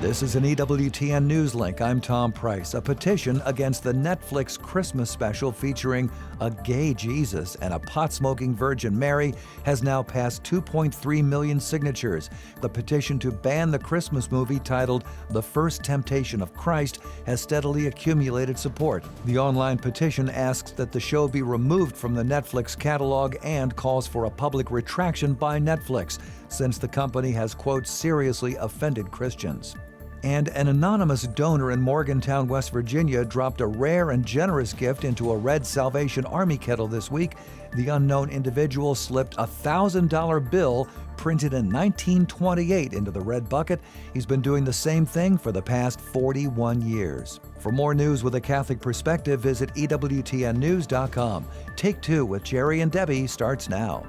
This is an EWTN News Link. I'm Tom Price. A petition against the Netflix Christmas special featuring a gay Jesus and a pot-smoking Virgin Mary has now passed 2.3 million signatures. The petition to ban the Christmas movie titled The First Temptation of Christ has steadily accumulated support. The online petition asks that the show be removed from the Netflix catalog and calls for a public retraction by Netflix, since the company has, quote, seriously offended Christians. And an anonymous donor in Morgantown, West Virginia, dropped a rare and generous gift into a red Salvation Army kettle this week. The unknown individual slipped a $1,000 bill printed in 1928 into the red bucket. He's been doing the same thing for the past 41 years. For more news with a Catholic perspective, visit EWTNnews.com. Take Two with Jerry and Debbie starts now.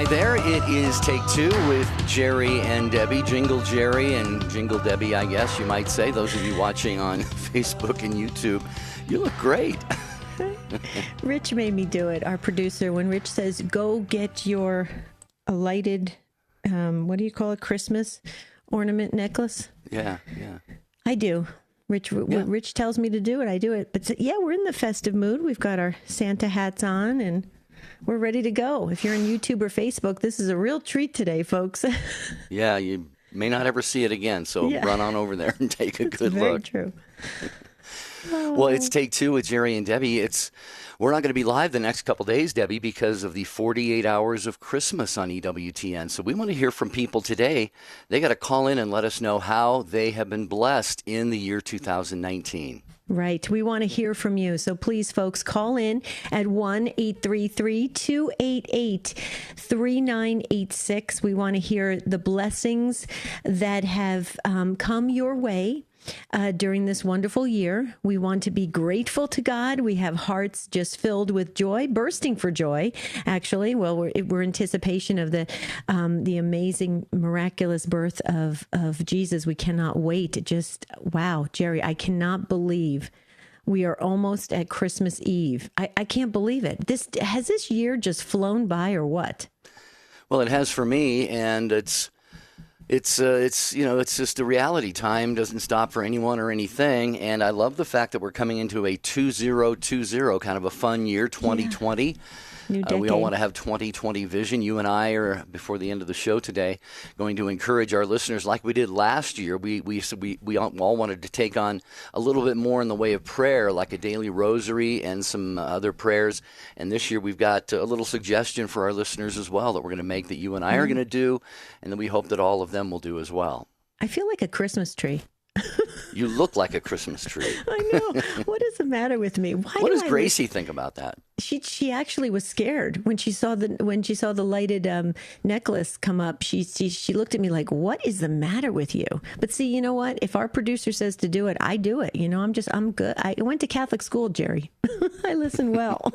There it is, Take Two with Jerry and Debbie, Jingle Jerry and Jingle Debbie, I guess you might say. Those of you watching on Facebook and YouTube, you look great. Rich made me do it, our producer. When Rich says, go get your lighted, what do you call it, Christmas ornament necklace? Yeah. I do. When Rich tells me to do it, I do it. But yeah, we're in the festive mood. We've got our Santa hats on and we're ready to go. If you're on YouTube or Facebook, this is a real treat today, folks. Yeah, you may not ever see it again, so run on over there and take a good very look. True. Well, it's Take Two with Jerry and Debbie. We're not going to be live the next couple days, Debbie, because of the 48 hours of Christmas on EWTN. So we want to hear from people today. They got to call in and let us know how they have been blessed in the year 2019. Right. We want to hear from you. So please, folks, call in at 1-833-288-3986. We want to hear the blessings that have come your way during this wonderful year. We want to be grateful to God. We have hearts just filled with joy, bursting for joy, actually. Well, we're in anticipation of the amazing, miraculous birth of Jesus. We cannot wait. Wow, Jerry, I cannot believe we are almost at Christmas Eve. I can't believe it. Has this year just flown by or what? Well, it has for me, and it's just a reality. Time doesn't stop for anyone or anything, and I love the fact that we're coming into a 2020, kind of a fun year, 2020. Yeah. New decade. We all want to have 2020 vision. You and I are, before the end of the show today, going to encourage our listeners like we did last year. We all wanted to take on a little bit more in the way of prayer, like a daily rosary and some other prayers. And this year we've got a little suggestion for our listeners as well that we're going to make that you and I are going to do, and then we hope that all of them will do as well. I feel like a Christmas tree. You look like a Christmas tree. I know. What is the matter with me? What does Gracie think about that? She actually was scared when she saw the lighted necklace come up. She looked at me like, "What is the matter with you?" But see, you know what? If our producer says to do it, I do it. You know, I'm good. I went to Catholic school, Jerry. I listen well.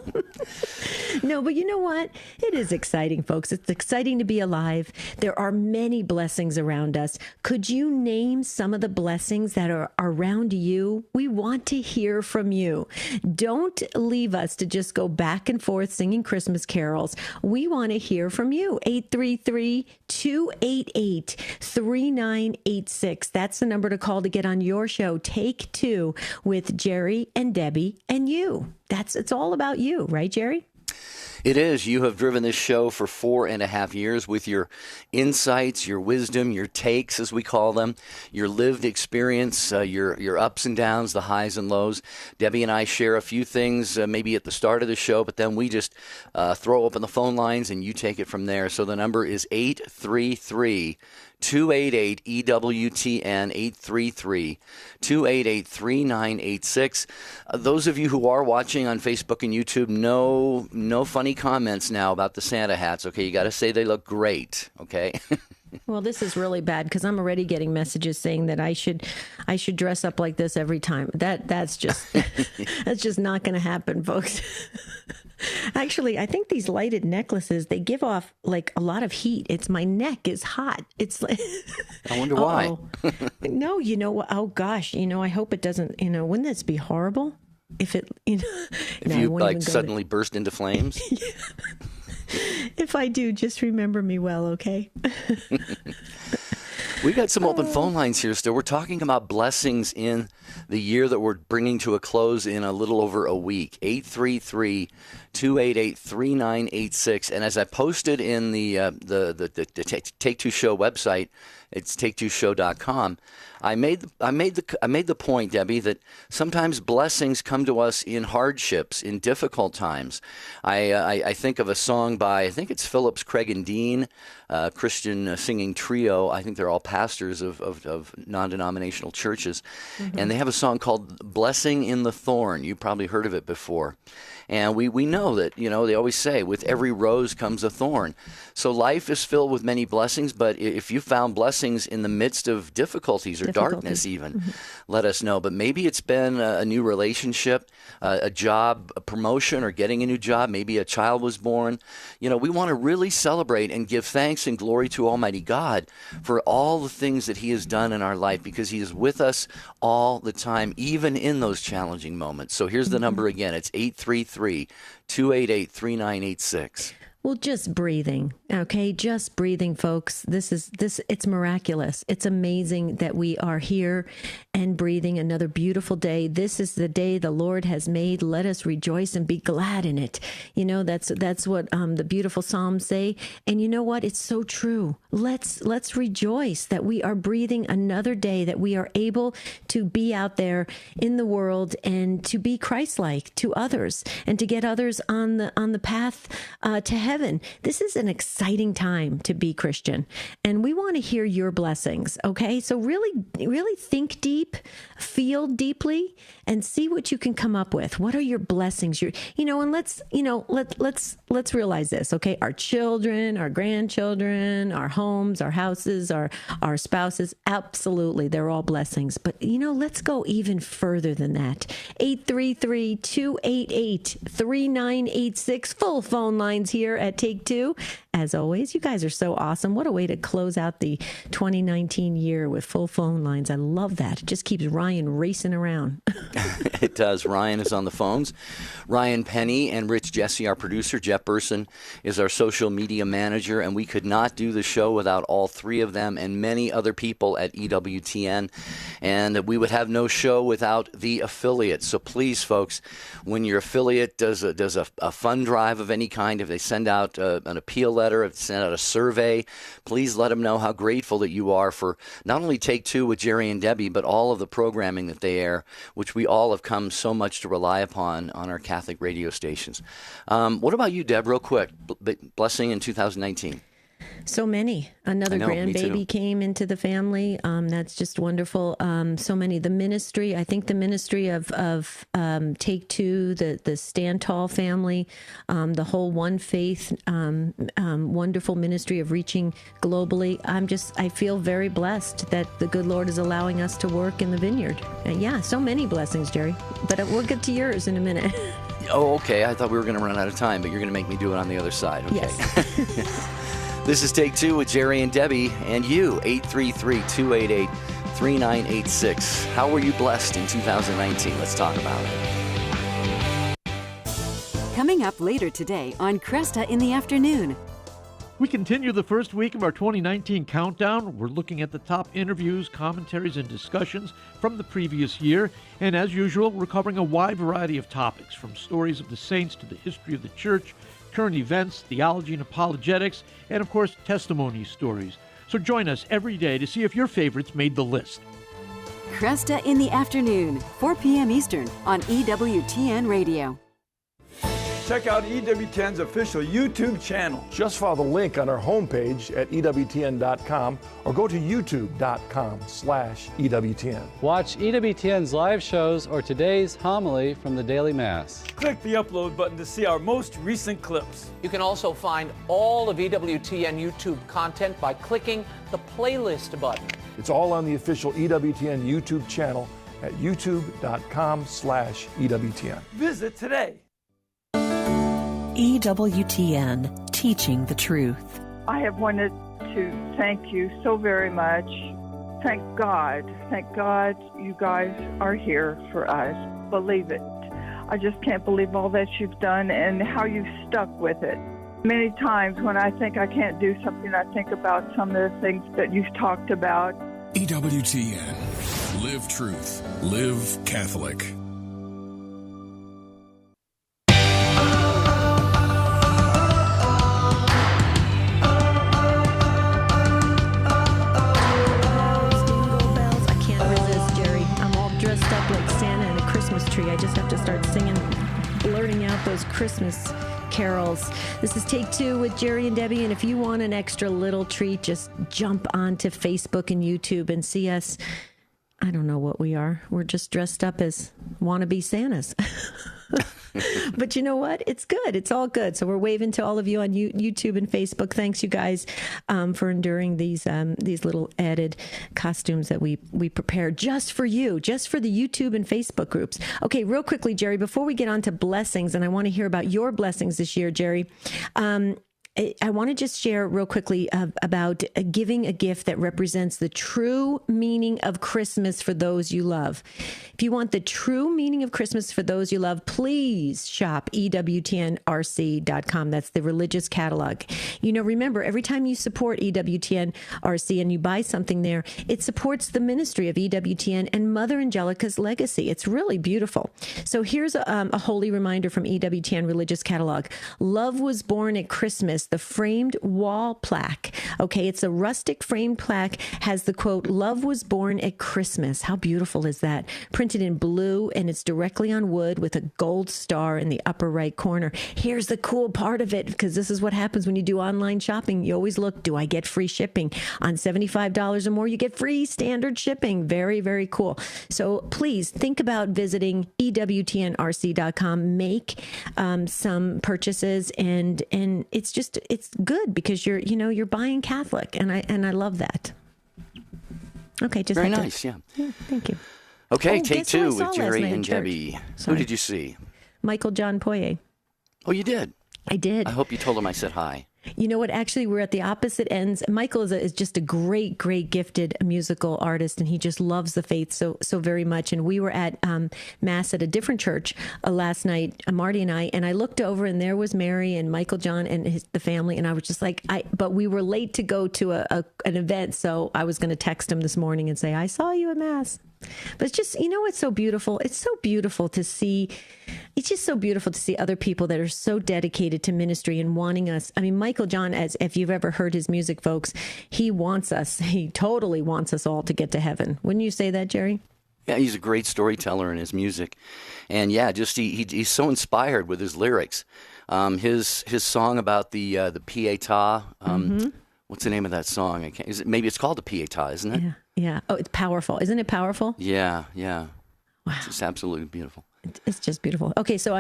No, but you know what? It is exciting, folks. It's exciting to be alive. There are many blessings around us. Could you name some of the blessings that are around you? We want to hear from you. Don't leave us to just go back and forth singing Christmas carols. We want to hear from you. 833-288-3986. That's the number to call to get on your show. Take Two with Jerry and Debbie and you. It's all about you, right, Jerry? It is. You have driven this show for 4.5 years with your insights, your wisdom, your takes, as we call them, your lived experience, your ups and downs, the highs and lows. Debbie and I share a few things maybe at the start of the show, but then we just throw open the phone lines and you take it from there. So the number is 833-288-EWTN, 833-288-3986. Those of you who are watching on Facebook and YouTube, no funny comments now about the Santa hats, okay? You got to say they look great, okay? Well, this is really bad because I'm already getting messages saying that I should dress up like this every time. That's just not going to happen, folks. Actually, I think these lighted necklaces, they give off like a lot of heat. It's my neck is hot. It's like, I wonder why. No, oh gosh, I hope it doesn't, wouldn't this be horrible? If it, if no, you like suddenly burst into flames? If I do, just remember me well, okay? We got some open phone lines here still. We're talking about blessings in the year that we're bringing to a close in a little over a week. 833-288-3986. And as I posted in the Take Two Show website, it's take2show.com. I made the point, Debbie, that sometimes blessings come to us in hardships, in difficult times. I think of a song by, I think it's Phillips, Craig and Dean, Christian singing trio. I think they're all pastors of non-denominational churches. Mm-hmm. And they have a song called Blessing in the Thorn. You probably heard of it before. And we know that, they always say, with every rose comes a thorn. So life is filled with many blessings, but if you found blessings in the midst of difficulties or darkness even, let us know. But maybe it's been a new relationship, a job, a promotion, or getting a new job. Maybe a child was born. We want to really celebrate and give thanks and glory to Almighty God for all the things that He has done in our life, because He is with us all the time, even in those challenging moments. So here's the number again. It's 833-288-3986. Well, just breathing, okay? Just breathing, folks. It's miraculous. It's amazing that we are here and breathing another beautiful day. This is the day the Lord has made. Let us rejoice and be glad in it. That's what the beautiful Psalms say. And you know what? It's so true. Let's rejoice that we are breathing another day, that we are able to be out there in the world and to be Christ-like to others and to get others on the path to heaven. This is an exciting time to be Christian, and we want to hear your blessings. Okay, so really think deep, feel deeply, and see what you can come up with. What are your blessings? And let's realize this. Okay, our children, our grandchildren, our homes, our houses, our spouses, absolutely, they're all blessings. But let's go even further than that. 833-288-3986. Full phone lines here at Take Two. As always, you guys are so awesome. What a way to close out the 2019 year with full phone lines. I love that. It just keeps Ryan racing around. It does. Ryan is on the phones. Ryan Penny and Rich Jesse, our producer. Jeff Burson is our social media manager, and we could not do the show without all three of them and many other people at EWTN. And we would have no show without the affiliates. So please, folks, when your affiliate does a fund drive of any kind, if they send out an appeal letter, if they send out a survey, please let them know how grateful that you are for not only Take Two with Jerry and Debbie, but all of the programming that they air, which we all have come so much to rely upon on our Catholic radio stations. What about you, Deb, real quick? Blessing in 2019. So many. Another grandbaby came into the family. That's just wonderful. So many. The ministry, I think the ministry of Take Two, the Stand Tall family, the whole One Faith, wonderful ministry of reaching globally. I feel very blessed that the good Lord is allowing us to work in the vineyard. Yeah, so many blessings, Jerry. But we'll get to yours in a minute. Oh, okay. I thought we were going to run out of time, but you're going to make me do it on the other side. Okay. Yes. This is Take Two with Jerry and Debbie, and you, 833-288-3986. How were you blessed in 2019? Let's talk about it. Coming up later today on Cresta in the Afternoon. We continue the first week of our 2019 countdown. We're looking at the top interviews, commentaries, and discussions from the previous year. And as usual, we're covering a wide variety of topics, from stories of the saints to the history of the church, current events, theology and apologetics, and of course, testimony stories. So join us every day to see if your favorites made the list. Cresta in the Afternoon, 4 p.m. Eastern on EWTN Radio. Check out EWTN's official YouTube channel. Just follow the link on our homepage at EWTN.com or go to YouTube.com/EWTN. Watch EWTN's live shows or today's homily from the Daily Mass. Click the upload button to see our most recent clips. You can also find all of EWTN YouTube content by clicking the playlist button. It's all on the official EWTN YouTube channel at YouTube.com/EWTN. Visit today. EWTN, teaching the truth. I have wanted to thank you so very much. Thank God you guys are here for us. Believe it. I just can't believe all that you've done and how you've stuck with it. Many times when I think I can't do something, I think about some of the things that you've talked about. EWTN. Live truth. Live Catholic. I just have to start singing, blurting out those Christmas carols. This is Take Two with Jerry and Debbie, and if you want an extra little treat, just jump onto Facebook and YouTube and see us. I don't know what we are. We're just dressed up as wannabe Santas. But you know what? It's good. It's all good. So we're waving to all of you on YouTube and Facebook. Thanks, you guys, for enduring these little added costumes that we prepared just for you, just for the YouTube and Facebook groups. Okay, real quickly, Jerry, before we get on to blessings, and I want to hear about your blessings this year, Jerry. I want to just share real quickly about giving a gift that represents the true meaning of Christmas for those you love. If you want the true meaning of Christmas for those you love, please shop EWTNRC.com. That's the religious catalog. You know, remember, every time you support EWTNRC and you buy something there, it supports the ministry of EWTN and Mother Angelica's legacy. It's really beautiful. So here's a holy reminder from EWTN Religious Catalog. Love was born at Christmas. The framed wall plaque. Okay, it's a rustic framed plaque, has the quote, "Love was born at Christmas." How beautiful is that? Printed in blue, and it's directly on wood with a gold star in the upper right corner. Here's the cool part of it, because this is what happens when you do online shopping. You always look, do I get free shipping? On $75 or more, you get free standard shipping. Very, very cool. So please think about visiting EWTNRC.com. Make some purchases, and it's good because you're buying Catholic, and I love that. Okay, just very nice, yeah. Thank you. Okay, Take Two with Jerry and Debbie. Who did you see? Michael John Poye. Oh, you did? I did. I hope you told him I said hi. You know what? Actually, we're at the opposite ends. Michael is just a great, great gifted musical artist, and he just loves the faith so very much. And we were at Mass at a different church last night, Marty and I looked over, and there was Mary and Michael John and the family, and I was just like, but we were late to go to an event, so I was going to text him this morning and say, I saw you at Mass. But it's just, it's so beautiful. It's so beautiful to see. It's just so beautiful to see other people that are so dedicated to ministry and wanting us. I mean, Michael John, as if you've ever heard his music, folks, he totally wants us all to get to heaven. Wouldn't you say that, Jerry? Yeah, he's a great storyteller in his music. And yeah, just he's so inspired with his lyrics. His song about the Pietà, what's the name of that song? Maybe it's called the Pietà, isn't it? Yeah. Oh, it's powerful. Isn't it powerful? Yeah. Wow. It's just absolutely beautiful. It's just beautiful. Okay, so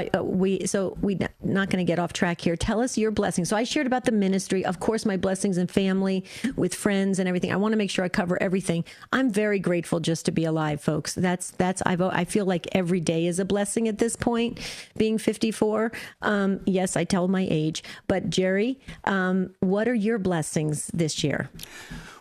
we're not going to get off track here. Tell us your blessings. So I shared about the ministry, of course, my blessings in family, with friends and everything. I want to make sure I cover everything. I'm very grateful just to be alive, folks. I feel like every day is a blessing at this point, being 54. Yes, I tell my age. But Jerry, what are your blessings this year?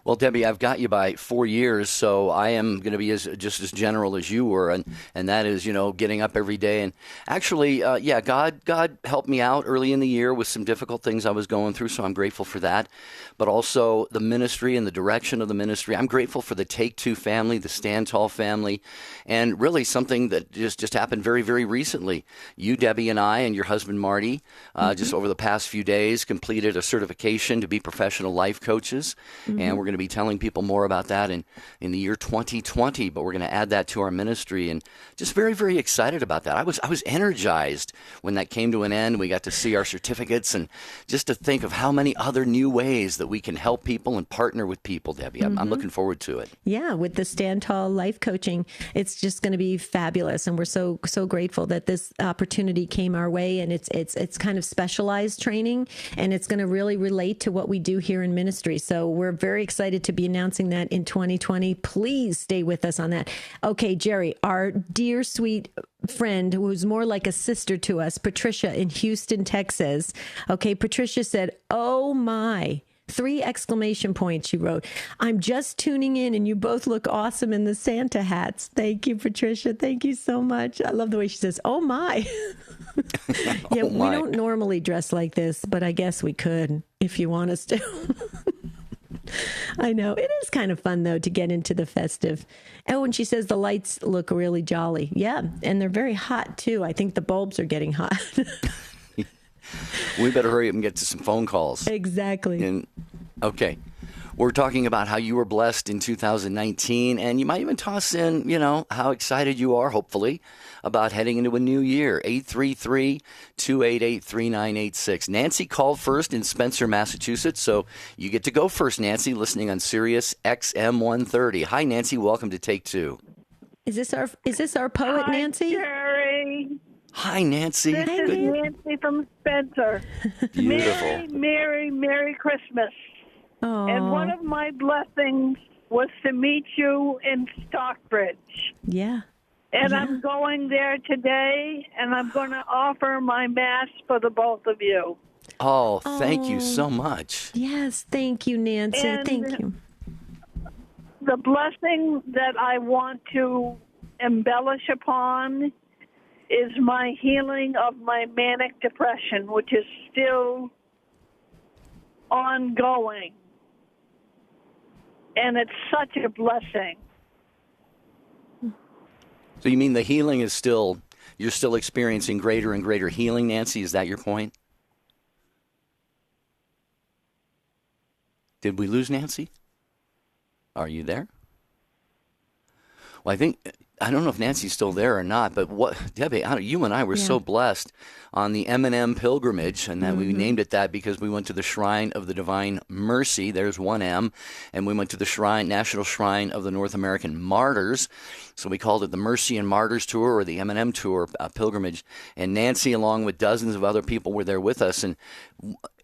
Well, Debbie, I've got you by 4 years, so I am going to be just as general as you were, and that is, getting up every day. And actually, God helped me out early in the year with some difficult things I was going through, so I'm grateful for that. But also the ministry and the direction of the ministry. I'm grateful for the Take Two family, the Stand Tall family, and really something that just happened very, very recently. You, Debbie, and I, and your husband, Marty, just over the past few days, completed a certification to be professional life coaches, and we're going to be telling people more about that in the year 2020, but we're going to add that to our ministry, and just very, very excited about that. I was energized when that came to an end. We got to see our certificates, and just to think of how many other new ways that we can help people and partner with people, Debbie. I'm looking forward to it. Yeah, with the Stand Tall life coaching, it's just going to be fabulous, and we're so grateful that this opportunity came our way, and it's kind of specialized training, and it's going to really relate to what we do here in ministry. So we're very excited excited to be announcing that in 2020. Please stay with us on that. Okay, Jerry, our dear, sweet friend who's more like a sister to us, Patricia in Houston, Texas. Okay, Patricia said, "Oh my." 3 exclamation points, she wrote. "I'm just tuning in and you both look awesome in the Santa hats." Thank you, Patricia. Thank you so much. I love the way she says, "Oh my." Yeah, we don't normally dress like this, but I guess we could if you want us to. I know. It is kind of fun, though, to get into the festive. Oh, and she says the lights look really jolly. Yeah, and they're very hot, too. I think the bulbs are getting hot. We better hurry up and get to some phone calls. Exactly. Okay. We're talking about how you were blessed in 2019, and you might even toss in, how excited you are, hopefully, about heading into a new year. 833-288-3986. Nancy called first in Spencer, Massachusetts, so you get to go first, Nancy, listening on Sirius XM 130. Hi, Nancy. Welcome to Take Two. Is this our poet, Hi, Nancy? Jerry. Hi, Nancy. This is Nancy from Spencer. Beautiful. Merry Christmas. Oh. And one of my blessings was to meet you in Stockbridge. Yeah. And I'm going there today, and I'm going to offer my Mass for the both of you. Oh, thank you so much. Yes, thank you, Nancy. And thank you. The blessing that I want to embellish upon is my healing of my manic depression, which is still ongoing. And it's such a blessing. So you mean the healing is you're still experiencing greater and greater healing, Nancy? Is that your point? Did we lose Nancy? Are you there? Well, I don't know if Nancy's still there or not, but Debbie, you and I were so blessed on the M&M pilgrimage, and that we named it that because we went to the Shrine of the Divine Mercy. There's one M, and we went to the National Shrine of the North American Martyrs. So we called it the Mercy and Martyrs Tour, or the M&M Tour pilgrimage. And Nancy, along with dozens of other people, were there with us, and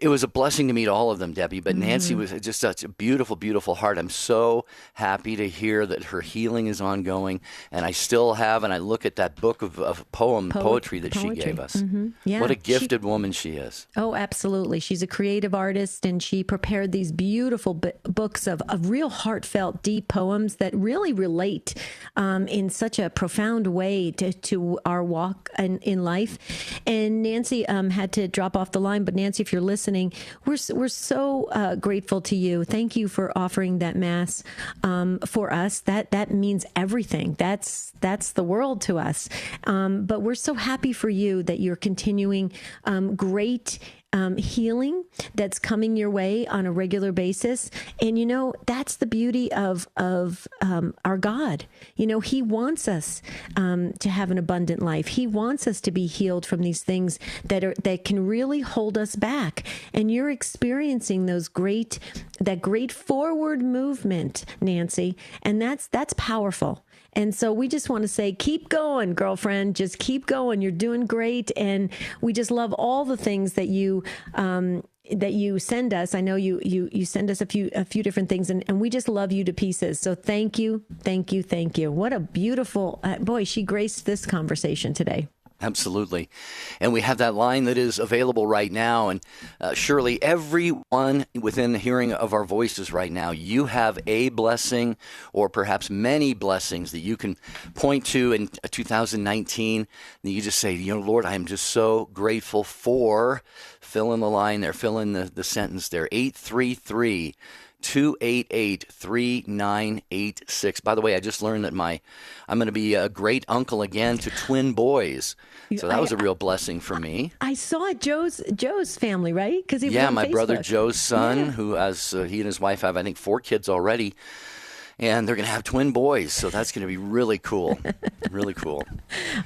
it was a blessing to meet all of them, Debbie. But Nancy was just such a beautiful, beautiful heart. I'm so happy to hear that her healing is ongoing, and I still have, and I look at that book of poetry that she gave us. Yeah, what a gifted woman she is. Oh, absolutely. She's a creative artist, and she prepared these beautiful books of real heartfelt, deep poems that really relate in such a profound way to our walk in life. And Nancy had to drop off the line, but Nancy, if you're listening, we're so grateful to you. Thank you for offering that Mass for us. That means everything. That's the world to us. But we're so happy for you that you're continuing great healing that's coming your way on a regular basis. And, that's the beauty of our God. He wants us to have an abundant life. He wants us to be healed from these things that can really hold us back. And you're experiencing that great forward movement, Nancy. And that's powerful. And so we just want to say, keep going, girlfriend. Just keep going. You're doing great. And we just love all the things that you send us. I know you send us a few different things, and we just love you to pieces. So thank you, thank you, thank you. What a beautiful, boy, she graced this conversation today. Absolutely. And we have that line that is available right now. And surely everyone within hearing of our voices right now, you have a blessing or perhaps many blessings that you can point to in 2019. And you just say, Lord, I am just so grateful for, fill in the line there, fill in the sentence there, 833-288-3986. By the way, I just learned that I'm going to be a great uncle again to twin boys. So that was a real blessing for me. I saw Joe's family, right? My brother Joe's son, who he and his wife have, I think, 4 kids already. and they're going to have twin boys. So that's going to be really cool. Really cool.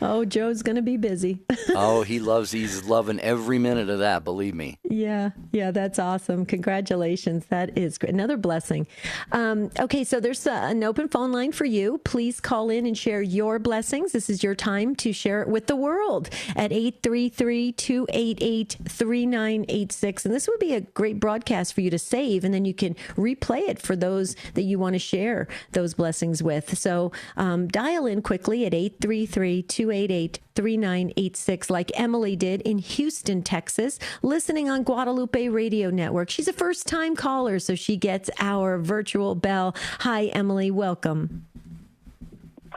Oh, Joe's going to be busy. Oh, he's loving every minute of that, believe me. Yeah, that's awesome. Congratulations. That is great. Another blessing. Okay, so there's an open phone line for you. Please call in and share your blessings. This is your time to share it with the world at 833-288-3986. And this would be a great broadcast for you to save, and then you can replay it for those that you want to share those blessings with. So dial in quickly at 833-288-3986, like Emily did in Houston, Texas, listening on Guadalupe Radio Network. She's a first-time caller, so she gets our virtual bell. Hi, Emily. Welcome.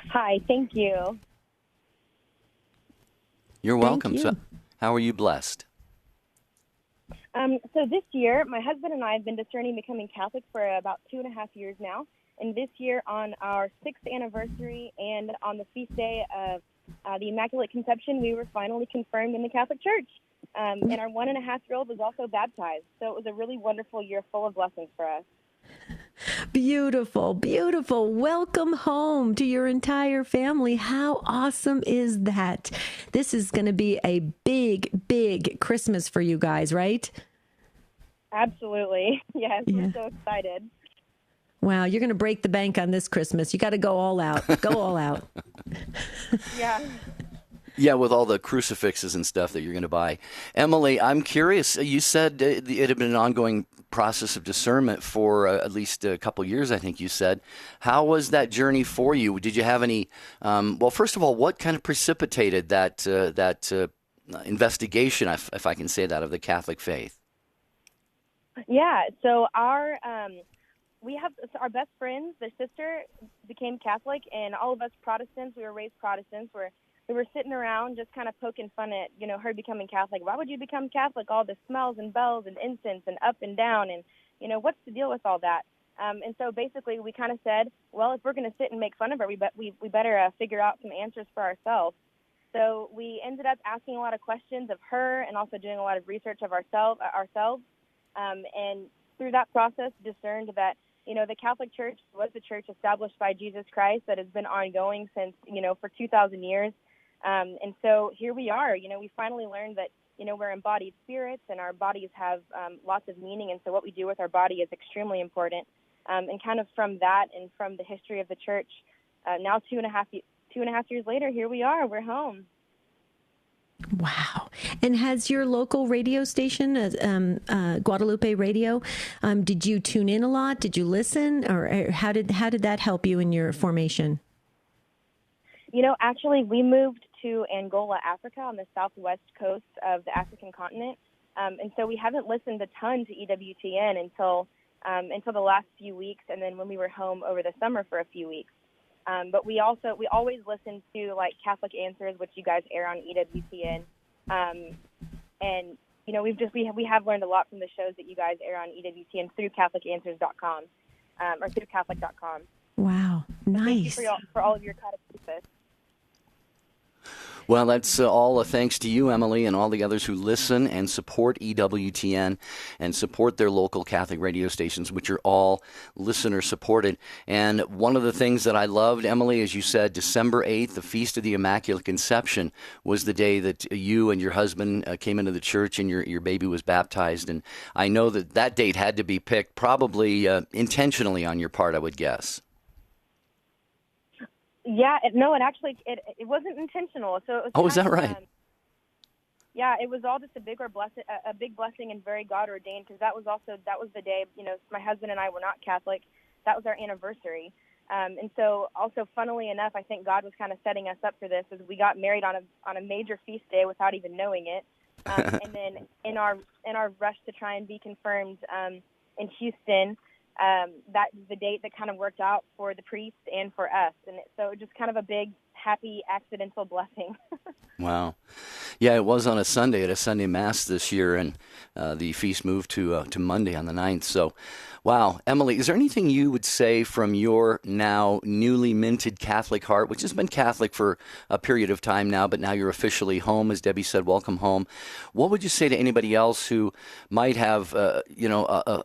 Hi. Thank you. You're welcome. So, how are you blessed? So this year, my husband and I have been discerning becoming Catholic for about 2.5 years now. And this year, on our 6th anniversary and on the feast day of the Immaculate Conception, we were finally confirmed in the Catholic Church. And our 1.5-year-old was also baptized. So it was a really wonderful year full of blessings for us. Beautiful, beautiful. Welcome home to your entire family. How awesome is that? This is going to be a big, big Christmas for you guys, right? Absolutely. Yes, Yeah. We're so excited. Wow, you're going to break the bank on this Christmas. You got to go all out. Go all out. Yeah. Yeah, with all the crucifixes and stuff that you're going to buy. Emily, I'm curious. You said it had been an ongoing process of discernment for at least a couple years, I think you said. How was that journey for you? Did you have any, well, first of all, what kind of precipitated that investigation, if I can say that, of the Catholic faith? Yeah, so we have our best friends, their sister became Catholic, and all of us Protestants, we were raised Protestants, we were sitting around just kind of poking fun at, her becoming Catholic. Why would you become Catholic? All the smells and bells and incense and up and down, and, what's the deal with all that? And so basically we kind of said, well, if we're going to sit and make fun of her, we better figure out some answers for ourselves. So we ended up asking a lot of questions of her and also doing a lot of research of ourselves. And through that process, discerned that, the Catholic Church was the church established by Jesus Christ that has been ongoing since, for 2,000 years. And so here we are, we finally learned that, we're embodied spirits and our bodies have lots of meaning. And so what we do with our body is extremely important. And kind of from that and from the history of the church, now 2.5 years later, here we are, we're home. Wow. And has your local radio station, Guadalupe Radio, did you tune in a lot? Did you listen? Or how did that help you in your formation? Actually, we moved to Angola, Africa, on the southwest coast of the African continent. And so we haven't listened a ton to EWTN until the last few weeks, and then when we were home over the summer for a few weeks. But we always listen to like Catholic Answers, which you guys air on EWTN. And we have learned a lot from the shows that you guys air on EWTN through CatholicAnswers.com, or through Catholic.com. Wow, nice. So thank you for all of your catechesis. Well, that's all thanks to you, Emily, and all the others who listen and support EWTN and support their local Catholic radio stations, which are all listener-supported. And one of the things that I loved, Emily, as you said, December 8th, the Feast of the Immaculate Conception, was the day that you and your husband came into the church and your baby was baptized. And I know that date had to be picked probably intentionally on your part, I would guess. Yeah, it wasn't intentional. So it was. Oh, is that right? Yeah, it was all just a big blessing and very God ordained, because that was the day. My husband and I were not Catholic. That was our anniversary, and so also, funnily enough, I think God was kind of setting us up for this, as we got married on a major feast day without even knowing it, and then in our rush to try and be confirmed in Houston. That the date that kind of worked out for the priest and for us, and so just kind of a big happy accidental blessing. Wow. Yeah, it was on a Sunday at a Sunday Mass this year, and the feast moved to Monday on the 9th. So, wow. Emily, is there anything you would say from your now newly minted Catholic heart, which has been Catholic for a period of time now, but now you're officially home, as Debbie said, welcome home. What would you say to anybody else who might have, a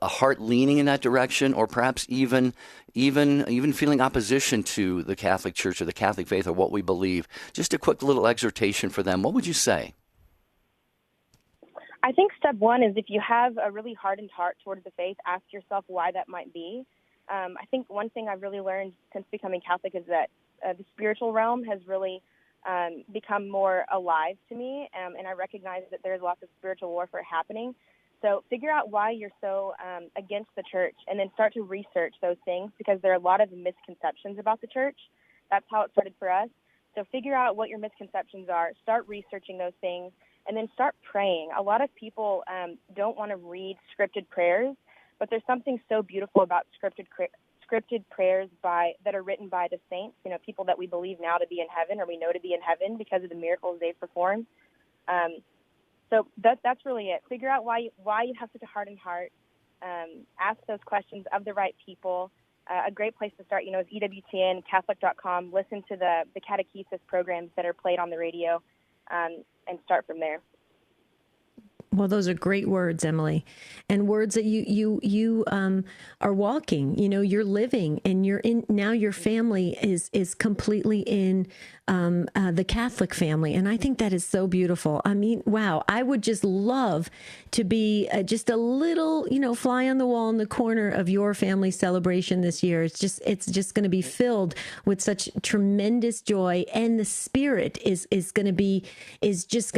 heart leaning in that direction, or perhaps even feeling opposition to the Catholic Church or the Catholic faith or what we believe? Just a quick little exhortation for them. What would you say? I think step one is if you have a really hardened heart towards the faith, ask yourself why that might be. I think one thing I've really learned since becoming Catholic is that the spiritual realm has really become more alive to me, and I recognize that there's lots of spiritual warfare happening. So figure out why you're so against the church, and then start to research those things, because there are a lot of misconceptions about the church. That's how it started for us. So figure out what your misconceptions are, start researching those things, and then start praying. A lot of people don't want to read scripted prayers, but there's something so beautiful about scripted prayers that are written by the saints, people that we believe now to be in heaven, or we know to be in heaven because of the miracles they've performed. So that's really it. Figure out why you have such a hardened heart. Ask those questions of the right people. A great place to start, is EWTN, Catholic.com. Listen to the catechesis programs that are played on the radio, and start from there. Well, those are great words, Emily, and words that you are walking. You're living, and you're in now. Your family is completely in the Catholic family, and I think that is so beautiful. I mean, wow! I would just love to be just a little, fly on the wall in the corner of your family celebration this year. It's just going to be filled with such tremendous joy, and the Spirit is just going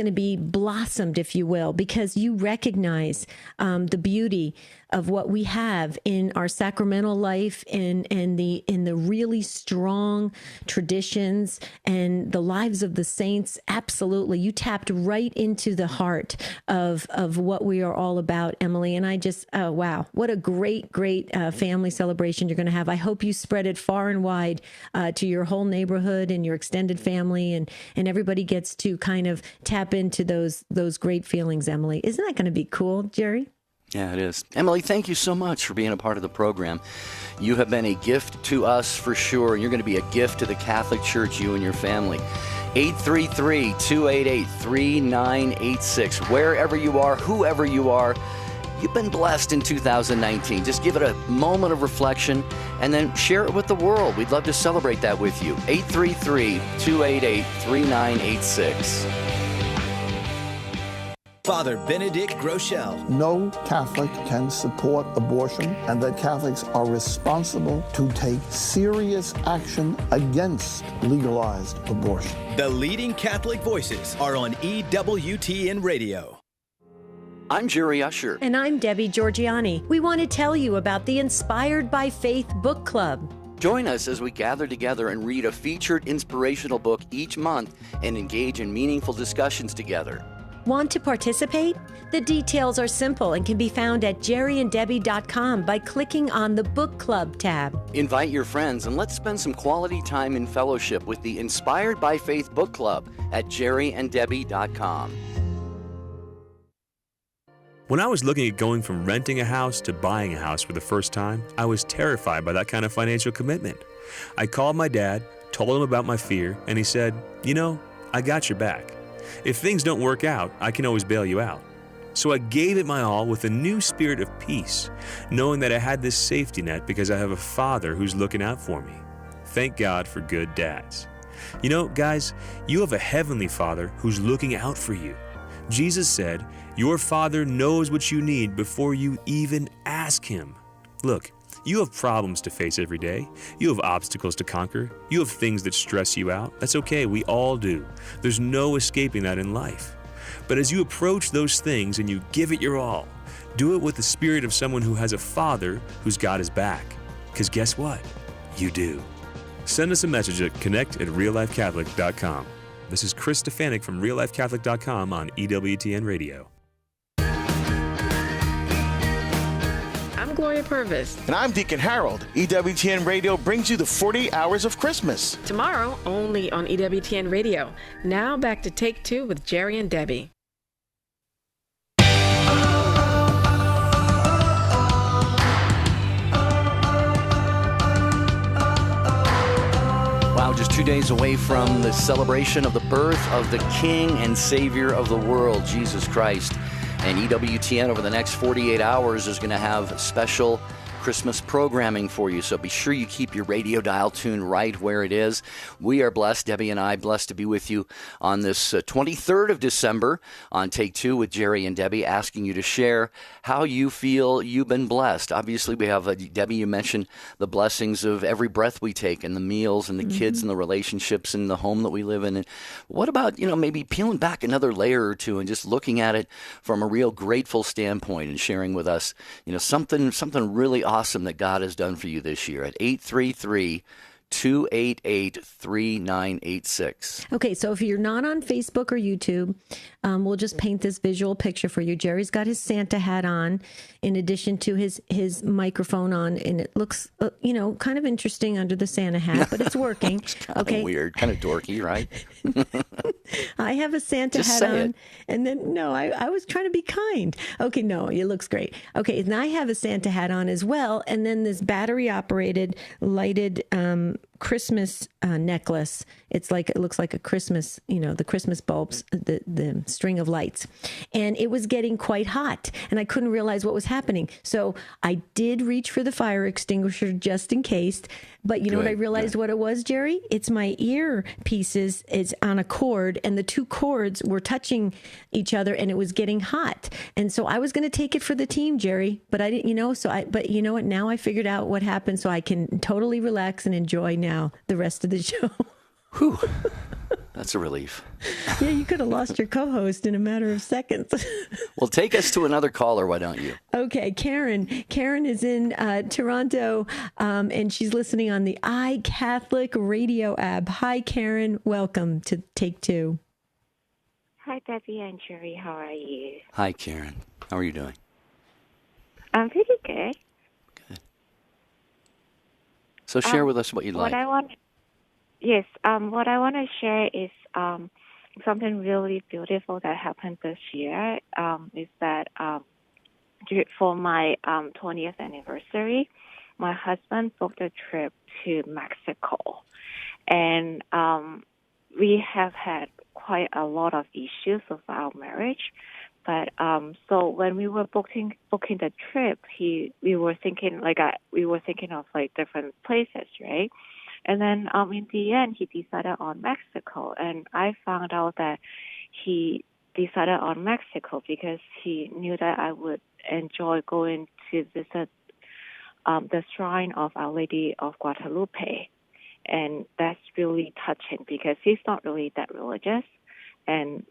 to be blossomed, if you will, because you recognize the beauty of what we have in our sacramental life, and the really strong traditions and the lives of the saints. Absolutely, you tapped right into the heart of what we are all about, Emily. And I just, wow, what a great family celebration you're going to have. I hope you spread it far and wide to your whole neighborhood and your extended family, and everybody gets to kind of tap into those great feelings, Emily. Isn't that going to be cool, Jerry? Yeah, it is. Emily, thank you so much for being a part of the program. You have been a gift to us for sure, and you're going to be a gift to the Catholic Church, you and your family. 833-288-3986. Wherever you are, whoever you are, you've been blessed in 2019. Just give it a moment of reflection and then share it with the world. We'd love to celebrate that with you. 833-288-3986. Father Benedict Groeschel. No Catholic can support abortion, and that Catholics are responsible to take serious action against legalized abortion. The leading Catholic voices are on EWTN Radio. I'm Jerry Usher. And I'm Debbie Georgiani. We want to tell you about the Inspired by Faith Book Club. Join us as we gather together and read a featured inspirational book each month and engage in meaningful discussions together. Want to participate? The details are simple and can be found at jerryanddebbie.com by clicking on the Book Club tab. Invite your friends and let's spend some quality time in fellowship with the Inspired by Faith Book Club at jerryanddebbie.com. When I was looking at going from renting a house to buying a house for the first time, I was terrified by that kind of financial commitment. I called my dad, told him about my fear, and he said, I got your back. If things don't work out, I can always bail you out. So I gave it my all with a new spirit of peace, knowing that I had this safety net because I have a father who's looking out for me. Thank God for good dads. Guys, you have a heavenly Father who's looking out for you. Jesus said, your Father knows what you need before you even ask Him. Look, you have problems to face every day. You have obstacles to conquer. You have things that stress you out. That's okay, we all do. There's no escaping that in life. But as you approach those things and you give it your all, do it with the spirit of someone who has a Father who's got his back. Because guess what? You do. Send us a message at connect@reallifecatholic.com. This is Chris Stefanik from reallifecatholic.com on EWTN Radio. Gloria Purvis. And I'm Deacon Harold. EWTN Radio brings you the 40 Hours of Christmas. Tomorrow, only on EWTN Radio. Now back to Take Two with Jerry and Debbie. Wow, just 2 days away from the celebration of the birth of the King and Savior of the world, Jesus Christ. And EWTN over the next 48 hours is going to have special Christmas programming for you. So be sure you keep your radio dial tuned right where it is. We are blessed, Debbie and I, blessed to be with you on this 23rd of December on Take Two with Jerry and Debbie, asking you to share how you feel you've been blessed. Obviously, we have, Debbie, you mentioned the blessings of every breath we take and the meals and the kids and the relationships and the home that we live in. And what about, maybe peeling back another layer or two and just looking at it from a real grateful standpoint and sharing with us, something really awesome that God has done for you this year at 833-288-3986. Okay, so if you're not on Facebook or YouTube, we'll just paint this visual picture for you. Jerry's got his Santa hat on in addition to his microphone on, and it looks, kind of interesting under the Santa hat, but it's working. It's kind of weird, kind of dorky, right? I have a Santa hat on, and then, I was trying to be kind. Okay, no, it looks great. Okay, and I have a Santa hat on as well, and then this battery-operated, lighted Christmas necklace. It looks like a Christmas, the Christmas bulbs, the string of lights. And it was getting quite hot, and I couldn't realize what was happening. So I did reach for the fire extinguisher just in case. But you know what I realized what it was, Jerry? It's my ear pieces. It's on a cord, and the two cords were touching each other, and it was getting hot. And so I was going to take it for the team, Jerry, but I didn't, but you know what? Now I figured out what happened, so I can totally relax and enjoy now the rest of the show. Whew. That's a relief. Yeah, you could have lost your co-host in a matter of seconds. Well, take us to another caller, why don't you? Okay, Karen. Karen is in Toronto, and she's listening on the iCatholic radio app. Hi, Karen. Welcome to Take Two. Hi, Debbie and Jerry. How are you? Hi, Karen. How are you doing? I'm pretty good. Good. So share with us what you'd like. What I want to share is something really beautiful that happened this year. Is that for my 20th anniversary, my husband booked a trip to Mexico, and we have had quite a lot of issues with our marriage. But so when we were booking the trip, we were thinking of different places, right? And then in the end, he decided on Mexico, and I found out that he decided on Mexico because he knew that I would enjoy going to visit the shrine of Our Lady of Guadalupe, and that's really touching because he's not really that religious, and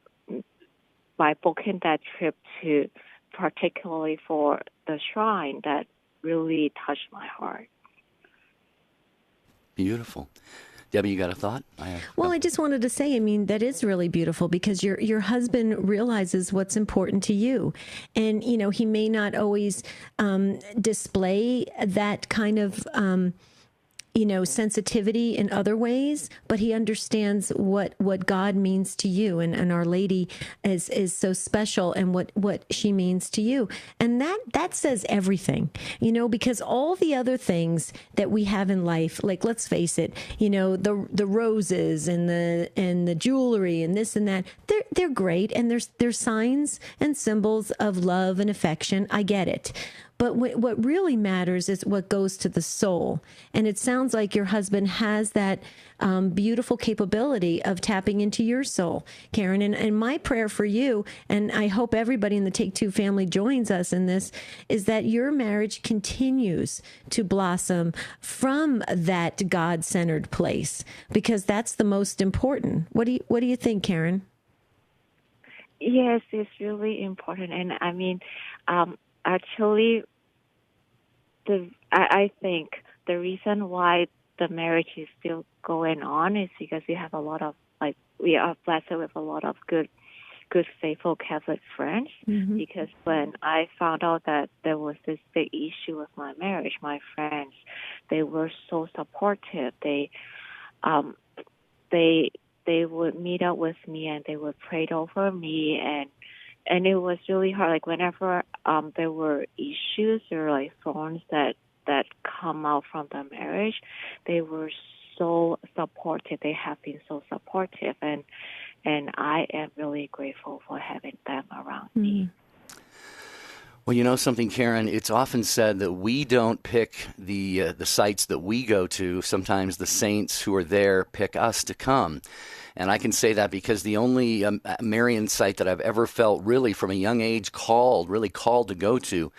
by booking that trip to particularly for the shrine, that really touched my heart. Beautiful. Debbie, you got a thought? Well, I just wanted to say, that is really beautiful because your husband realizes what's important to you. And, he may not always display that kind of sensitivity in other ways, but he understands what God means to you, and Our Lady is so special, and what she means to you. And that says everything, because all the other things that we have in life, like, let's face it, the roses and the jewelry and this and that, they're great, and they're signs and symbols of love and affection. I get it. But what really matters is what goes to the soul. And it sounds like your husband has that beautiful capability of tapping into your soul, Karen. And my prayer for you, and I hope everybody in the Take Two family joins us in this, is that your marriage continues to blossom from that God-centered place, because that's the most important. What do you think, Karen? Yes, it's really important. And actually, I think the reason why the marriage is still going on is because we have we are blessed with a lot of good good, faithful Catholic friends. Because when I found out that there was this big issue with my marriage, my friends, they were so supportive. They would meet up with me and they would pray over me, and it was really hard. Like whenever there were issues or like thorns that come out from the marriage, they were so supportive. They have been so supportive, and I am really grateful for having them around me. Well, you know something, Karen? It's often said that we don't pick the sites that we go to. Sometimes the saints who are there pick us to come. And I can say that because the only Marian site that I've ever felt really from a young age really called to go to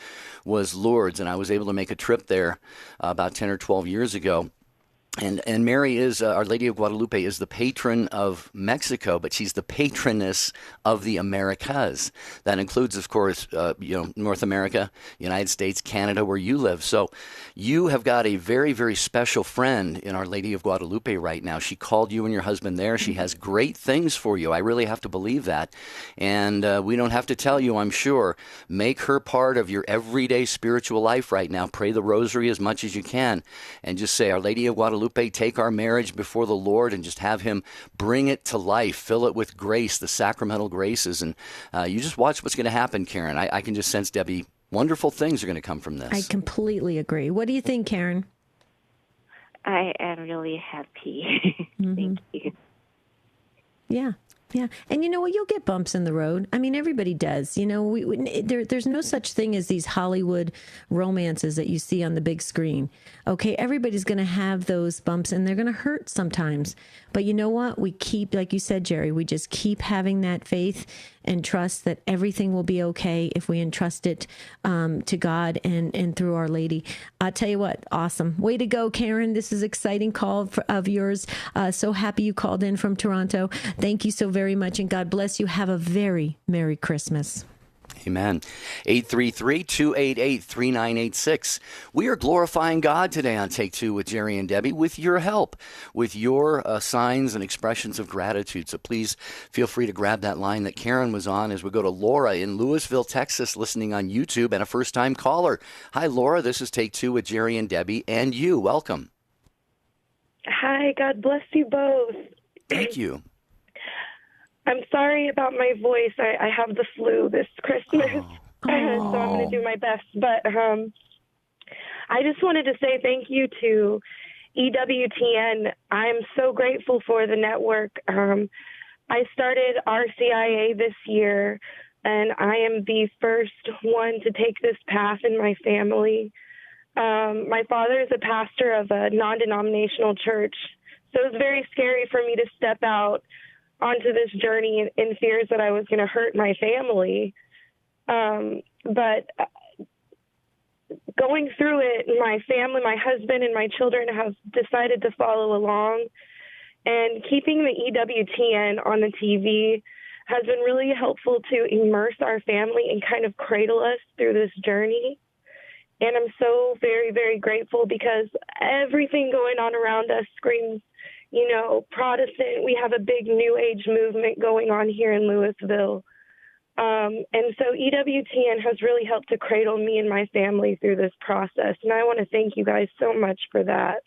was Lourdes. And I was able to make a trip there about 10 or 12 years ago. And Mary is, Our Lady of Guadalupe is the patron of Mexico, but she's the patroness of the Americas. That includes, of course, North America, United States, Canada, where you live. So you have got a very, very special friend in Our Lady of Guadalupe right now. She called you and your husband there. She has great things for you. I really have to believe that. And we don't have to tell you, I'm sure. Make her part of your everyday spiritual life right now. Pray the rosary as much as you can. And just say, Our Lady of Guadalupe, take our marriage before the Lord and just have him bring it to life, fill it with grace, the sacramental graces. And you just watch what's going to happen, Karen. I can just sense, Debbie, wonderful things are going to come from this. I completely agree. What do you think, Karen? I am really happy. Thank you. Yeah. Yeah. And you know what? You'll get bumps in the road. I mean, everybody does. You know, there's no such thing as these Hollywood romances that you see on the big screen. Okay. Everybody's going to have those bumps and they're going to hurt sometimes. But you know what? We keep, like you said, Jerry, we just keep having that faith and trust that everything will be okay if we entrust it to God and through Our Lady. I'll tell you what, awesome. Way to go, Karen. This is an exciting call of yours. So happy you called in from Toronto. Thank you so very much, and God bless you. Have a very Merry Christmas. Amen. 833-288-3986. We are glorifying God today on Take Two with Jerry and Debbie with your help, with your signs and expressions of gratitude. So please feel free to grab that line that Karen was on as we go to Laura in Louisville, Texas, listening on YouTube, and a first-time caller. Hi, Laura. This is Take Two with Jerry and Debbie, and you. Welcome. Hi. God bless you both. Thank you. I'm sorry about my voice. I have the flu this Christmas, so I'm going to do my best. But I just wanted to say thank you to EWTN. I'm so grateful for the network. I started RCIA this year, and I am the first one to take this path in my family. My father is a pastor of a non-denominational church, so it was very scary for me to step out onto this journey in fears that I was going to hurt my family. But going through it, my family, my husband, and my children have decided to follow along. And keeping the EWTN on the TV has been really helpful to immerse our family and kind of cradle us through this journey. And I'm so very, very grateful because everything going on around us screams, you know, Protestant. We have a big New Age movement going on here in Louisville. And so EWTN has really helped to cradle me and my family through this process. And I want to thank you guys so much for that.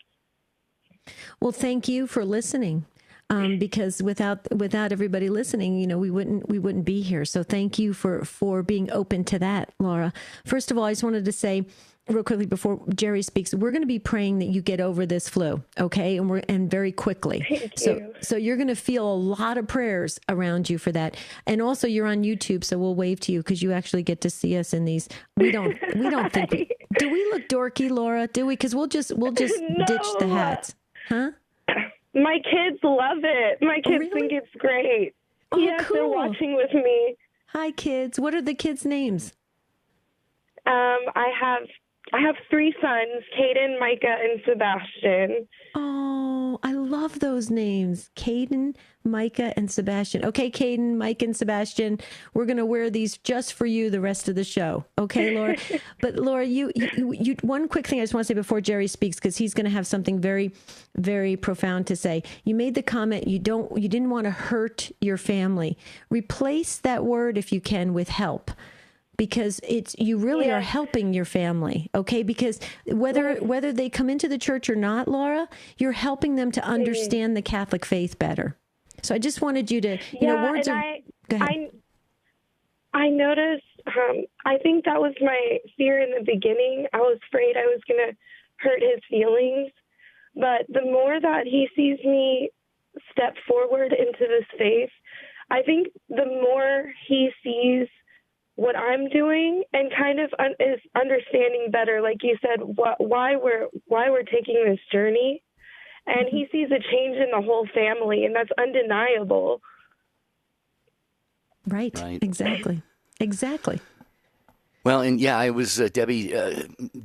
Well, thank you for listening. Because without everybody listening, you know, we wouldn't be here. So thank you for being open to that, Laura. First of all, I just wanted to say real quickly before Jerry speaks, we're going to be praying that you get over this flu, okay? And very quickly. Thank you. So you're going to feel a lot of prayers around you for that. And also you're on YouTube, so we'll wave to you because you actually get to see us in these. We don't think do we look dorky, Laura? Do we? Because we'll just No. ditch the hats, huh? My kids love it. My kids think it's great. Oh, yes, cool. They're watching with me. Hi, kids. What are the kids' names? I have 3 sons, Caden, Micah, and Sebastian. Oh, I love those names. Caden, Micah, and Sebastian. Okay, Caden, Mike, and Sebastian, we're going to wear these just for you the rest of the show. Okay, Laura? But Laura, you one quick thing I just want to say before Jerry speaks, because he's going to have something very, very profound to say. You made the comment you didn't want to hurt your family. Replace that word, if you can, with help. Because you really are helping your family, okay? Because whether they come into the church or not, Laura, you're helping them to understand the Catholic faith better. So I just wanted you to, words are. Go ahead. I noticed. I think that was my fear in the beginning. I was afraid I was going to hurt his feelings, but the more that he sees me step forward into this faith, I think the more he sees what I'm doing and kind of is understanding better, like you said, why we're taking this journey, and he sees a change in the whole family, and that's undeniable. Right. Exactly. Well, and yeah, I was, Debbie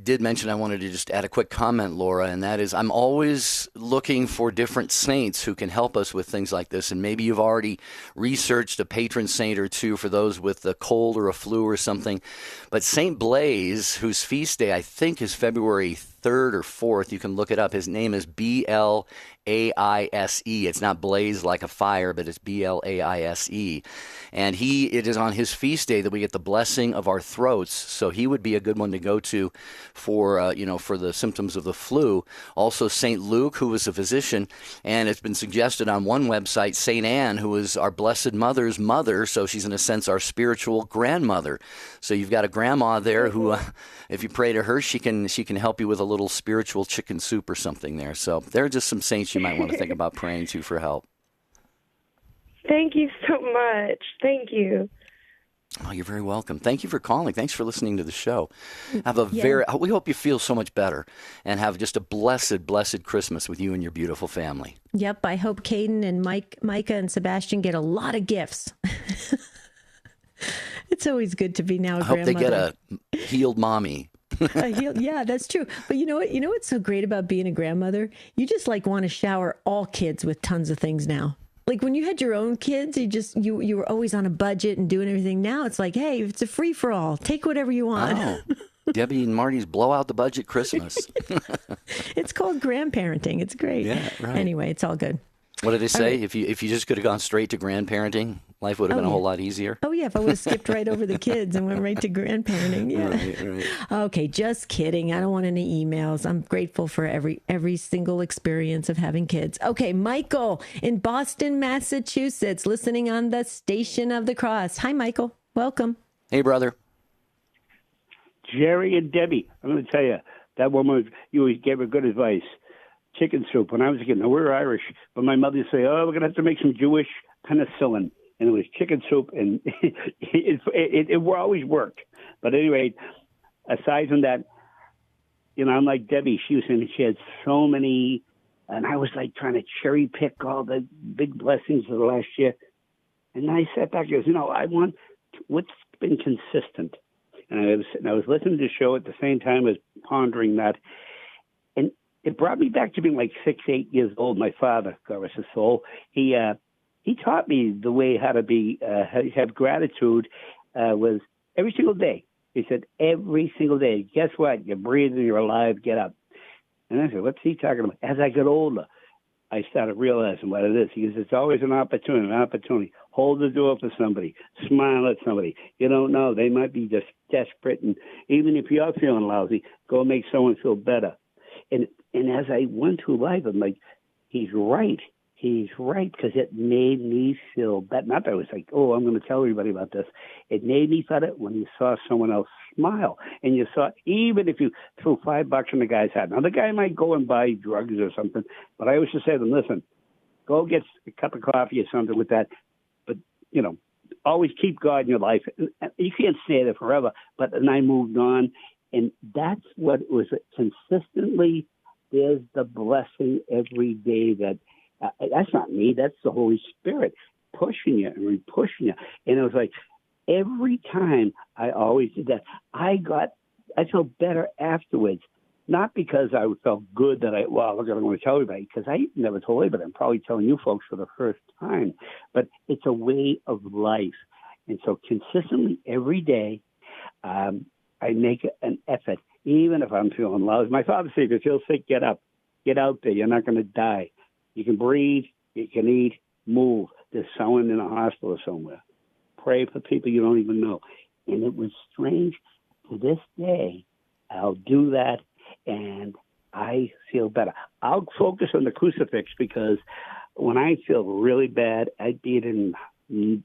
did mention I wanted to just add a quick comment, Laura, and that is I'm always looking for different saints who can help us with things like this. And maybe you've already researched a patron saint or two for those with a cold or a flu or something. But St. Blaise, whose feast day I think is February 3rd or 4th, you can look it up. His name is Blaise. It's not blaze like a fire, but it's Blaise. And it is on his feast day that we get the blessing of our throats. So he would be a good one to go to for the symptoms of the flu. Also, St. Luke, who was a physician, and it's been suggested on one website, St. Anne, who is our Blessed Mother's mother. So she's in a sense our spiritual grandmother. So you've got a grandma there who, if you pray to her, she can help you with a little spiritual chicken soup or something there. So there are just some saints you might want to think about praying to for help. Thank you so much. Thank you. Oh, you're very welcome. Thank you for calling. Thanks for listening to the show. We hope you feel so much better and have just a blessed, blessed Christmas with you and your beautiful family. Yep. I hope Caden and Micah and Sebastian get a lot of gifts. It's always good to be now a grandmother. I hope they get a healed mommy. Yeah, that's true. But you know what? You know what's so great about being a grandmother? You just want to shower all kids with tons of things now. Like when you had your own kids, you were always on a budget and doing everything. Now it's like, hey, it's a free for all. Take whatever you want. Oh, Debbie and Marty's blow out the budget Christmas. It's called grandparenting. It's great. Yeah, right. Anyway, it's all good. What did it say? Right. If you just could have gone straight to grandparenting, life would have been a whole lot easier. Oh, yeah. If I would have skipped right over the kids and went right to grandparenting. Yeah. Right. Okay. Just kidding. I don't want any emails. I'm grateful for every single experience of having kids. Okay. Michael in Boston, Massachusetts, listening on the Station of the Cross. Hi, Michael. Welcome. Hey, brother. Jerry and Debbie, I'm going to tell you, that woman, you always gave her good advice. Chicken soup. When I was a kid, now we're Irish, but my mother would say, "Oh, we're gonna have to make some Jewish penicillin," and it was chicken soup, and it always worked. But anyway, aside from that, I'm like Debbie. She had so many, and I was like trying to cherry pick all the big blessings of the last year. And I sat back and goes, I want what's been consistent. And I was listening to the show at the same time as pondering that. And it brought me back to being like 6, 8 years old. My father, God rest his soul, he taught me the way how to be, have gratitude was every single day. He said, every single day, guess what? You're breathing, you're alive, get up. And I said, what's he talking about? As I got older, I started realizing what it is. He goes, it's always an opportunity. Hold the door for somebody. Smile at somebody. You don't know. They might be just desperate. And even if you're feeling lousy, go make someone feel better. And as I went through life, I'm like, he's right. He's right, because it made me feel better. Not that I was like, oh, I'm going to tell everybody about this. It made me better when you saw someone else smile. And you saw, even if you threw $5 in the guy's hat. Now, the guy might go and buy drugs or something, but I always just say to them, listen, go get a cup of coffee or something with that. But, always keep God in your life. You can't stay there forever. But then I moved on. And that's what it was consistently. There's the blessing every day that's not me. That's the Holy Spirit pushing you and pushing you. And it was like every time I always did that, I felt better afterwards. not because I felt good that I'm going to tell everybody, because I never told anybody. I'm probably telling you folks for the first time, but it's a way of life. And so consistently every day, I make an effort, even if I'm feeling lousy. My father said, if you feel sick, get up. Get out there. You're not going to die. You can breathe. You can eat. Move. There's someone in a hospital somewhere. Pray for people you don't even know. And it was strange. To this day, I'll do that, and I feel better. I'll focus on the crucifix because when I feel really bad, I be it in